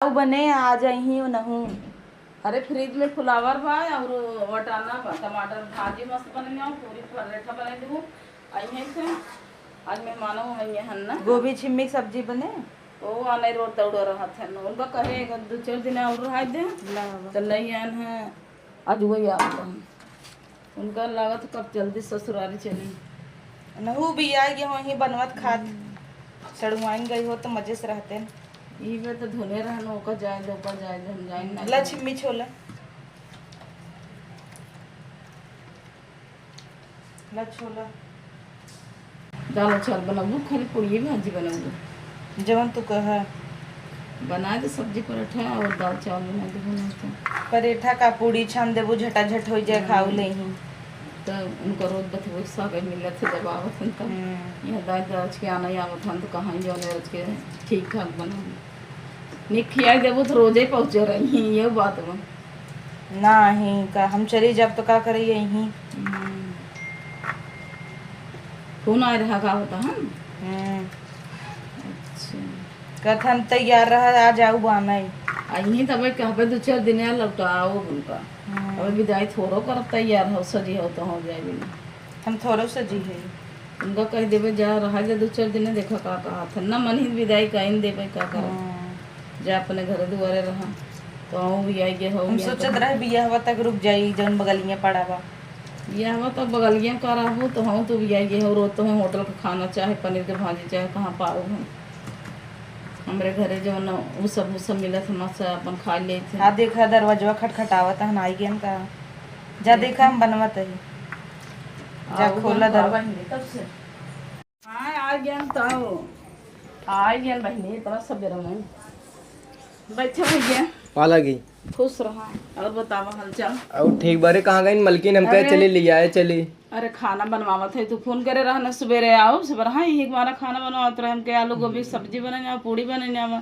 पुलाव बने आ जाही नहू। अरे फ्रिज में फ्लावर बा और वटाना बा, टमाटर भाजी मस्त बने, पूरी पराठा बना दूँ। आई से आज मेहमानों आई हन ना, गोभी छिम्मी की सब्जी बने। ओ आने रोड दौड़ रहा था न, उनका कहे 2-4 दिन और रह दे तो नहीं आन है। आज वही आ उनका लागत कब जल्दी ससुरारी चली नहू भी आ गए वहीं बनवत खात चढ़वाइन गई हो तो मजे से रहते हैं। ई बे तो धुले रहन ओका जाए दे ऊपर जाए दे हम जाए ना ला छिम्मी छोला ला छोला दाल चावल बनाऊँ, खाली पूरी भाजी बनाऊँ, जवन तू कह। बना दे सब्जी पराठा और दाल चावल बना दे बनाते परेठा का पूड़ी छान देबू झटाझट हो जाए खाऊ ले ही। तो उनका रोज बतबो साग मिलत थे जब आवत हन तब यह दाल दर्ज के आना आवत हन तो कहाँ जो रोज के ठीक ठाक बना निक खियाई देबो तो रोजे पहुँचे रही ये बात में नहीं का हम चली जब तो का करिए यहीं। कौन आ रहा का होता हम अच्छा कथन तैयार रहा आ जाऊ बाना आई तब कहबे 2-4 दिन लौटाओ उनका अब विदाई थोड़ो कर तैयार हो सजी हो तो हो जाए बिना हम थोड़ो सजी है उनका कह देवे जा रहा जा 2-4 दिन देखा का कहा था न मन ही विदाई कहीं देवे का कर जा अपने घर दुआरे रहा तो हम भी आई गए हो हम सोचत रहे बिया हवा तक रुक जाई जौन बगलिया पड़ा बा ये हवा तो बगलिया करा हो तो हम तो भी आई गए हो रोज तो हम होटल का खाना चाहे पनीर के भाजी चाहे कहाँ पाओ हम हमारे घरे जो न वो सब मिला था मस्त अपन खा ले थे। हाँ देखा दरवाजा खटखटावत है आई गए का जा देखा हम बनवत है जा खोला दरवाजा तब से हाँ आ गया तो आ गया बहनी इतना सवेरा में बैठे भैया पाला गई खुश रहा और बतावा हालचाल और ठीक बारे कहाँ गई मलकिन हम कहे चली ले आए चली। अरे खाना बनवावत है तू फोन करे रहा ना सवेरे आओ सवेरे हाँ एक बार खाना बनवावत रहे हम के आलू गोभी सब्जी बनाने पूड़ी बनाने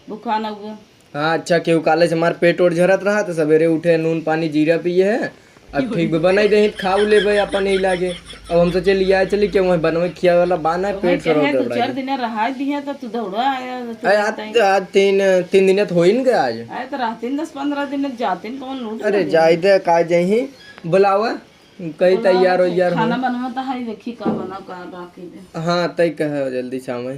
भूखा न हुआ। हाँ अच्छा केहू काले से हमारे पेट ओट झरत रहा तो सवेरे उठे नून पानी जीरा पिए है अब ठीक बनाई दे खाऊ ले भाई अपन नहीं लागे अब हम सोचे लिया चली क्यों वही बनवे खिया वाला बाना पेट सरो 2-4 दिन रहा दिया तो तू दौड़ा आया आज तीन दिन हो ही न गया आज आए तो रहती 10-15 दिन जाती कौन लूट अरे जाए दे का जही बुलावा कई तैयार हो यार खाना बनवाता है देखी का बना का बाकी दे हाँ तय कह जल्दी शाम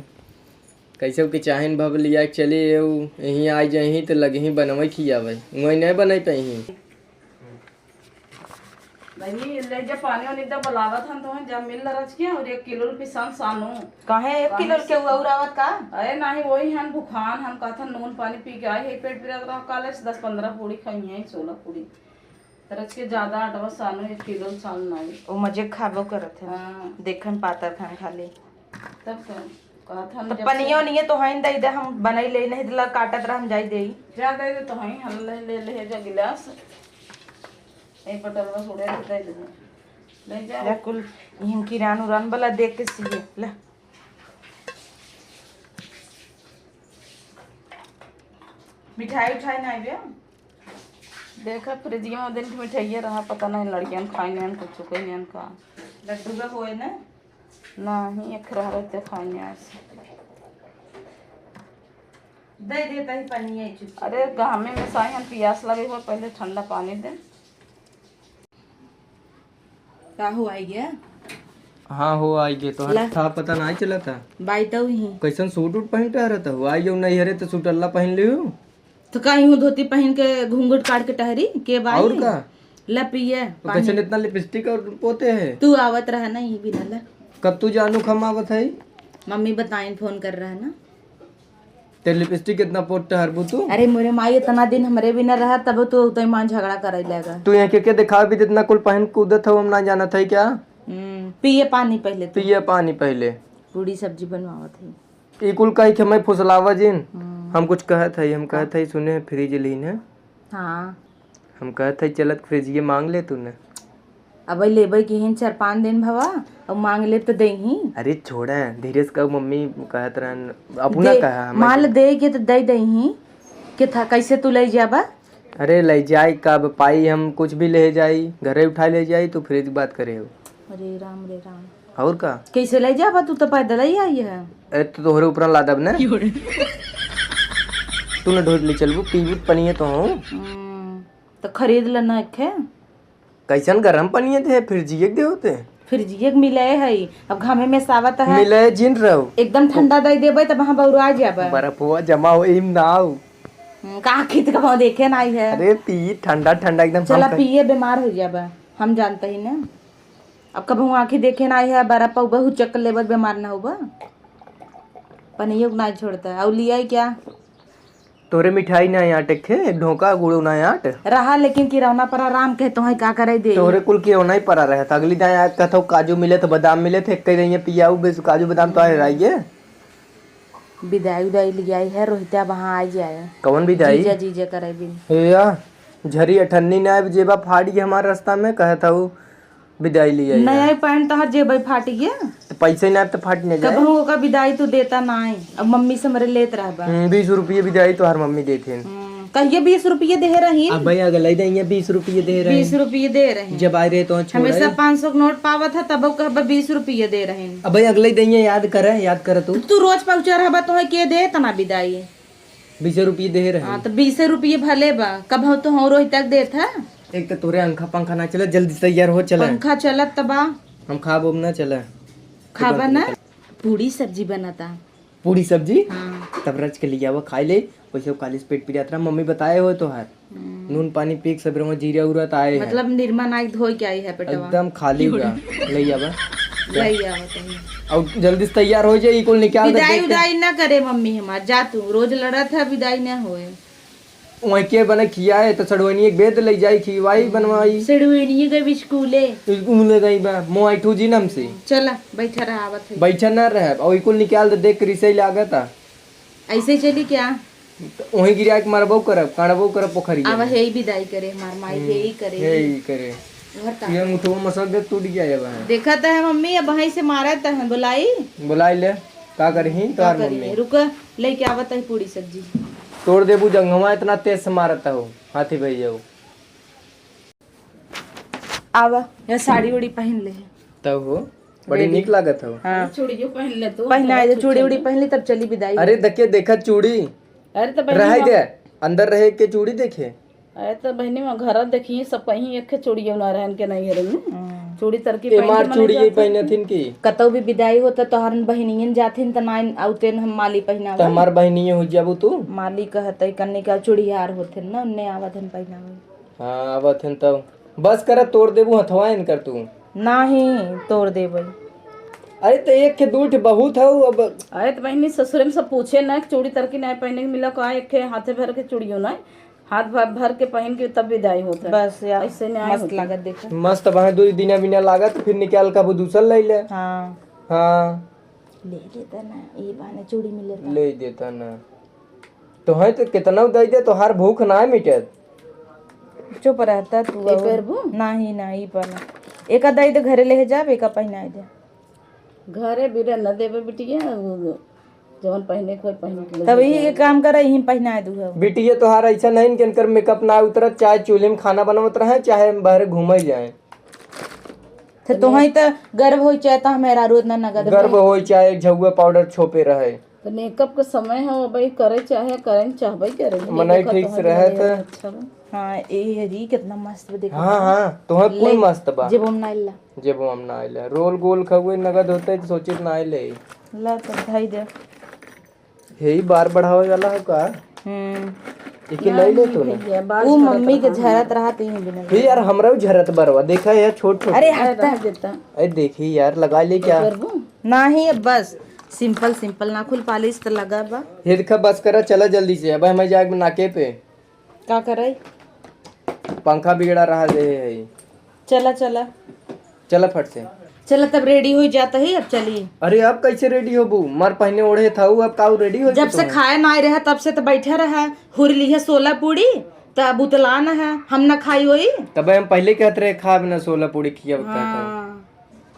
कैसे के चाहन भव लिया चली यहीं आई जही तो लगे ही बनवे खिया भाई वही नहीं बनाई पाई नहीं ले जा पानी वानी तो बुलावत हन तो जब मिल रच के और 1 किलो पिसान सानो काहे 1 किलो के उरावत का अरे नहीं वही हन भूखान हम कहता नून पानी पी के आए है पेट पिरा रहा काले 10-15 पूड़ी खाई है 16 पूड़ी रच के ज्यादा 8 सानो 1 किलो सान नहीं ओ मजे खाबो करत है हां देखन पातर खान खाली तब कहता हम तो पनियो नहीं तो हइन दे दे हम बनई ले नहीं दिला काटत रह हम जाई देई जा दे तो हई हम ले जा गिलास ए पटलवा छोड़े दे दे ले जा ले कुल हिम किरान उरान वाला देख के सीए ले मिठाई उठाई नहीं बे देखा फ्रिजिया में दिन की मिठाई रहा पता नहीं लड़कियां खाई नहीं कुछ कोई नहीं का लड्डू का होए ना नहीं एक रह रहते खाई ऐसे दे देता ही पानी है चुप अरे गामे में साई हम प्यास लगे हुआ पहले ठंडा पानी दे का हो आई गया हाँ हो आई गए तो था पता नहीं चला था बाई तो ही कैसन सूट उट पहन रहा था आई जो नहीं हरे तो सूट अल्लाह पहन ले तो कहीं हूँ धोती पहन के घूंघट काट के टहरी के बाई और का ला पिए तो कैसे इतना लिपस्टिक और पोते है तू आवत रहा ना ये भी ला कब तू जानू खमावत है मम्मी बताइन फोन कर रहा है ना तेरे लिपस्टिक कितना पोते हरबू तू अरे मोरे माई इतना दिन हमरे भी न रहा तब तो ईमान झगड़ा करे लगा तू यहाँ के दिखा भी जितना कुल पहन कूदत हो हम ना जाना था क्या पिए पानी पहले तो पिए पानी पहले पूरी सब्जी बनवावत है ई कुल कही के मैं फुसलावा जिन हम कुछ कहत है हम कहत है सुने फ्रिज लीन है हाँ हम कहत है चलत फ्रिज ये मांग ले तूने अब लेबै की हिन 4-5 दिन भवा अब मांग ले तो दे ही अरे छोड़ा धीरे से कब मम्मी कहत रहन अपना कहा माल दे के तो दे ही के था कैसे तू ले जाबा अरे ले जाई कब पाई हम कुछ भी ले जाई घरे उठा ले जाई तो फ्रिज बात करे हो अरे राम और का कैसे ले जाबा तू तो पैदल ही आई है अरे तो तोहरे ऊपर लादब ना तू न ढोट ले चलबू पीबू पनिए तो हूँ तो खरीद लेना एक है कैसन गरम पनिए थे फिर जिए दे होते फ्रिजिए के मिले है अब घामे में सावत है मिले जिन रहो एकदम ठंडा दे देबे तब वहां बउरा जाबे बर्फ हुआ जमा हो इम ना हो का खित का देखे ना है अरे पी ठंडा ठंडा एकदम चला पिए बीमार हो जाबे हम जानते ही ना अब कब हम आंखें देखे ना है बर्फ पर बहुत चक्कर लेबर बीमार ना होबा पनियो ना छोड़ता है और लिया क्या तोरे मिठाई ना यहाँ टेखे ढोका गुड़ ना यहाँ रहा लेकिन किरौना पर आराम के तो है का करे दे तोरे कुल के होना ही पड़ा रहा था अगली दिन याद कहता काजू मिले थे बादाम मिले थे कहीं नहीं पियाऊ बेस काजू बादाम तो आए रहिए विदाई उदाई लिया है रोहिता वहां आ जाए कौन विदाई जीजा जीजा करे दिन या झरी अठन्नी ना जेबा फाड़ गई हमारे रास्ता में कहता हूँ विदाई लिया नया पैंट तहार जेब फाट गया तो पैसे ना तो फाट नहीं जाए कबहू का विदाई तो देता ना है अब मम्मी से मरे लेत रहबा 20 रुपये विदाई तो हर मम्मी देते कहिए 20 रुपये दे रही अब भैया अगले देंगे 20 रुपये दे रहे 20 रुपये दे रहे जब आए रहे तो हमेशा 500 का नोट पावत है तब कहबा 20 रुपये दे रहे अब भाई अगले देंगे याद कर तू तू रोज पहुंचा रहबा तो के दे तना विदाई 20 रुपये दे रहे हाँ तो 20 रुपये भले बा कब हो तो हम रोहित तक देत है एक तो तोरे अंखा पंखा ना चले जल्दी से तैयार हो चले पंखा चलत तबा हम खा बोब ना चले खाबा ना पूरी सब्जी बनाता पूरी सब्जी हाँ तब रच के लिया वो खाई ले वैसे कालिस पेट पी जाता मम्मी बताए हो तो हर नून पानी पी के सबरे में जीरा उरा आए हैं। मतलब निर्मा नाइक धोई के आई है पेटवा एकदम खाली हुआ ले आवा लई आवत और जल्दी से तैयार हो जाए इको निकाल दे विदाई उदाई ना करे मम्मी हमार जा तू रोज लड़त है विदाई ना होए वहीं के बने खिया है तो सड़वनी एक बेद ले जाई खिवाई बनवाई सिड़वेनी के स्कूले उमले गई बा मोई ठू जी नम से चला बैठा रहा आवत है बैठा ना रहे और इको निकाल दे देख रिसे लागता ऐसे चली क्या वहीं गिरा के मारबो करब काढ़बो करब पोखरी अब है ही विदाई करे हमार माई है ही करे हे करे घर ता ये मुठो मसल दे टूट गया है बा देखा तो है मम्मी अब वहीं से मारा था बुलाई बुलाई ले का करही तो हर मम्मी रुक लेके आवत है पूरी सब्जी तोड़ देबू जंगमा इतना तेज से मारता हो हाथी भैया आवा ये साड़ी उड़ी पहन ले तब हो बड़ी निक लागत हो हाँ चूड़ियों पहन ले तो पहना है चूड़ी उड़ी पहन ली तब चली विदाई अरे देखे देखा चूड़ी अरे तो रह दे अंदर रहे के चूड़ी देखे अरे तो बहनी में घर देखिए सब कहीं एक चूड़ियों ना रहन के नहीं है चूड़ी तरकी मार चूड़ी ये पहने थिन की कतौ भी विदाई होता तो हरन बहनियन जाथिन त नाइन आउतेन हम माली पहनावा तो हमार बहनी हो जाबू तू माली कहते कन्ने का चूड़ीहार होथे न उन्ने आवतन पहनावे हाँ आवत हन तब बस कर तोड़ देबू हथवा इन कर तू नाही तोड़ देबै अरे तो एक के दूठ बहुत हो अब अरे तो बहनी ससुरे में सब पूछे ना कि चूड़ी तरकी नहीं पहने के मिला का एक हाथे भर के चूड़ियों ना हाथ भर के पहन के तब विदाई होता है बस यार ऐसे नहीं मस्त लागत देखा मस्त वहाँ 2 दिन बिना लागत फिर निकाल का वो दूसर ले ले हाँ हाँ ले लेता ना ये बहाने चूड़ी मिले ले देता ना तो है तो कितना दे दे तो हर भूख ना मिटत चुप रहता तू करबू नाही नाही पर एक दई तो घरे ले जाब एक पहनाई दे घरे बिरे न देवे बिटिया जवन पहने कोई पहन के तब यही काम करे यही पहनाए दू बिटिया तो हर ऐसा नहीं कि इनकर मेकअप ना उतरत चाहे चूल्हे में खाना बनवत रहे चाहे बाहर घूमे जाए तो ही तो गर्व हो चाहता मेरा रोज ना नगद गर्व हो चाहे झुआ पाउडर छोपे रहे तो मेकअप के समय है भाई करे चाहे करें चाहबे करे मनाई ठीक से रहे तो अच्छा बा। हाँ ये री कितना मस्त देखो हाँ हाँ तो है कोई मस्त बा जब हम ना इल्ला जब हम ना आइले रोल गोल खगुए नगद होते तो सोचे ना आइले ला तो धाई दे यही बार बढ़ावे वाला हो का लेकिन नहीं ले तू ये बाल वो मम्मी के झरत रहा तो ही बिना भी यार हमरा झरत बरवा देखा यार छोट छोट अरे हटता देता अरे देखी यार लगा ले क्या करबू नहीं बस सिंपल सिंपल नाखून पालिश तो लगा बा ये देखा बस करा चला जल्दी से अब हमें जाके नाके पे का करे पंखा बिगड़ा रहा दे चला चला चला फट से चला तब रेडी हो जाता है अब चलिए अरे अब कैसे रेडी हो बू मार पहने ओढ़े था अब काऊ रेडी हो जब से खाए ना आए रहा तब से तो बैठे रहा हुरली है 16 पूड़ी तब उतला न है हम ना खाई होई तब हम पहले कहते रहे खा बिना 16 पूरी खिया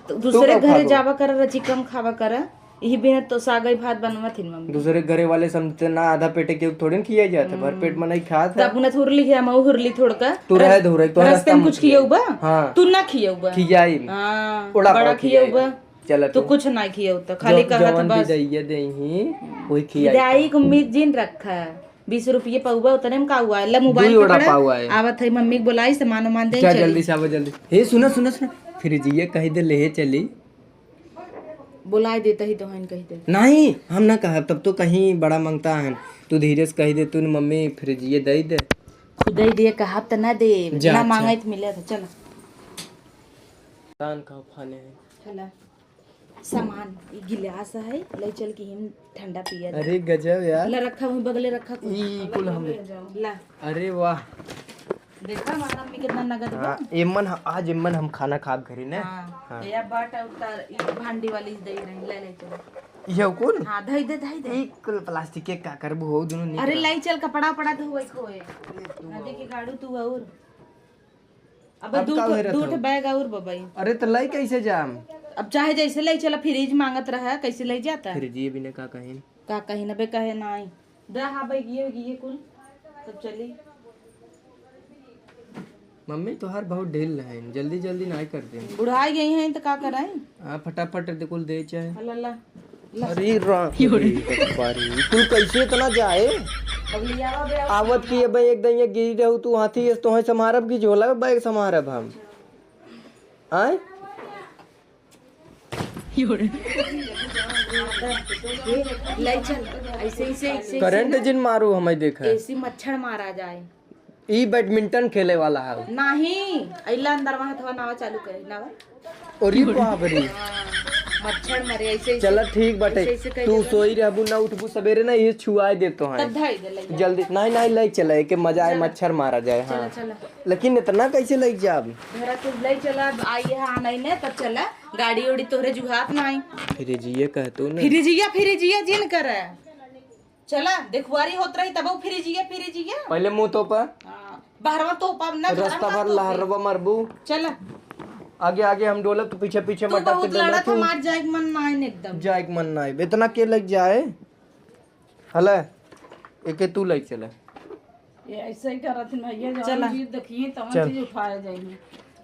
तो दूसरे घरे जावा कर रची कम खावा कर यही बिना तो सागई भात बनवा थी मम्मी दूसरे घरे वाले समझते ना आधा पेटे के थोड़ी न खिया जाते भर पेट में नहीं खा था तब उन्हें हुरली है मऊ हुरली थोड़ का तू रह धुरे तो रस्ते में कुछ खिया बा हाँ तू ना खिया बा खियाई हाँ उड़ा बड़ा खिया बा चला तू कुछ ना खिया तो खाली कहत जवन बस भी दइए देही वही खियाई विदाई को उम्मीद जिन रखा 20 रुपये पौवा उतने में का हुआ है? ला मोबाइल दू वड़ा पकड़ा, पाव है। आवत है मम्मी के बुलाई सामान वामान दे क्या चली। जल्दी से आवो जल्दी। हे सुनो सुनो सुनो, फिर ये कही दे ले चली। बुलाई देता ही तो है कही दे। नहीं हम ना कहा, तब तो कहीं बड़ा मांगता है। तू धीरे से कही दे, तू मम्मी फिर ये दे दे। खुद ही दे कहा तो ना दे, जा, ना अच्छा। मांगा तो मिले था। चलो कान खाओ खाने हैं। चला सामान ये गिलास है, ले चल के हम ठंडा पिया दे। अरे गजब यार, ला रखा हूँ बगले रखा कुछ। ई कुल हम। ला अरे वाह, देखा हमारा मम्मी कितना नगद बा। हाँ, इमन आज इमन हम खाना खाब घरी ने। हाँ ये बाट उतार, ये भांडी वाली दे रही, ले ले चल। ये कुल हाँ धई दे धई दे। ई कुल प्लास्टिक के का करबो हो दोनों नहीं। अरे लाई चल, कपड़ा पड़ा तो हुआ खोए नदी की गाड़ू तू और अब अब का होए दूठ रहता? बैग और बबाई। अरे तो लाई कैसे जाम? अब चाहे जैसे ले चला, फ्रिज मांगत रहा कैसे ले जाता फिर जी भी ने का कहीं। का कहीं ना बे कहे ना आई दे। हाँ भाई ये कुल तब चली। मम्मी तोहार बहुत ढील है, जल्दी जल्दी नहीं करते। बुढ़ाई गई हैं तो का कराएं? फटाफट दे कुल दे चाहे। अल्लाह अरे तू कैसे इतना जाए? आवत की भाई एकदम ये गिरी रहू तू हाथी तो है समारब की झोला बैग समारब हम आए। ले चल ऐसे ऐसे करंट जिन मारू हमें देखा। ऐसी मच्छर मारा जाए। ई बैडमिंटन खेले वाला है। नहीं अइला अंदर वहां थवा नावा चालू करे नावा। अरे बाप रे, मच्छर मरे ऐसे ऐसे। चल ठीक बाटे, ऐसे कह तू देबे। सोई रहबू ना उठबू सवेरे ना ये छुआए देतो तब है धाई दे ले जल्दी। नहीं नहीं ले चले के मजा आए, मच्छर मारा जाए। चला हाँ चला लेकिन इतना कैसे लग जाब? घरा तू ले चला आई है हाँ नहीं ने तब चला गाड़ी उड़ी तोरे जुगात ना आई। फिर जी कहतू ना फिरिजिया जिन कर चला देखवारी होत रही तब फिरिजिया पहले मुंह तो पर बाहरवा तो पाप ना रास्ता भर लहरवा मरबू। चला आगे आगे हम डोलब तो पीछे पीछे तू मटक बहुत लड़ा था, मार जाए मन ना आए एकदम। जाए मन ना आए, इतना के लग जाए। हला एके तू लग चले। ये ऐसे ही करत है भैया, चला। जौन चीज देखिए तवन चल। चीज उठाए जाइए।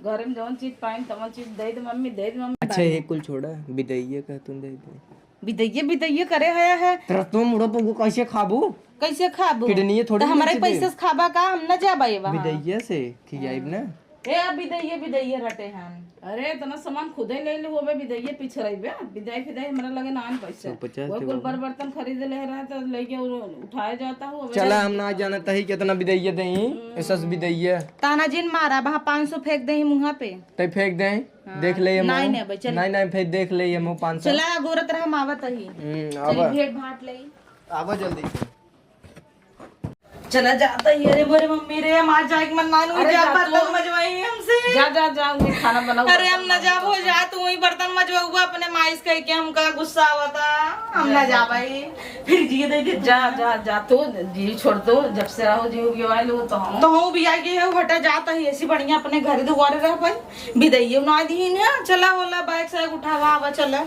घर में जौन चीज पाइन तवन चीज दे दे मम्मी, दे दे मम्मी। अच्छा ये कुल छोड़ा बिदैया का तुम दे दे। बिदैये करे है तेरा तुम मुड़ा को कैसे खाबू? कैसे खाबो? किडनी थोड़ी तो हमारे नीचे दे। पैसे से खाबा का हम न जाबे वहां। बिदैया से खियाइब ना। ए बिदैये रटे हैं। अरे इतना सामान खुद ही ले ले होबे, विदैये पीछे रहिबे। विदाई फिदाई हमरा लगे ना आन पैसा। 150 वो कुल बर्तन खरीद ले रहा तो लेके उठाया जाता हूँ। चला हम ना जानता ही कितना बिदैया दही ऐसा बिदैया ताना जिन मारा वहां 500 फेंक दे मुंहा पे। तै फेंक दे। देख ले ये नहीं, मुंह। नहीं भाई, चल। नहीं फेंक देख ले ये मुंह 500। चला गोरत रहा मावत ही। आवा चली भेंट भाट ले। आवा जल्दी। चला जाता ही। अरे मोरे मम्मी रे हम आज जाए मन नानू अरे जा जा बर्तन तू। मजवाई हमसे। जा जा जा उन्हें खाना बनाओ। अरे हम न जाब हो जा, तू ही बर्तन मजवा अपने माइस कह के हमका गुस्सा आवता। हम न जा भाई फिर जी दे दे। जा जा जा तू जी छोड़ दो, जब से रहो जी उगे लो तो हम तो हूँ भी आगे है हटा जाता ही ऐसी बढ़िया अपने घर दुआरे रह भाई। बिदैये ना दी ना। चला होला बाइक से उठावा आवा चला।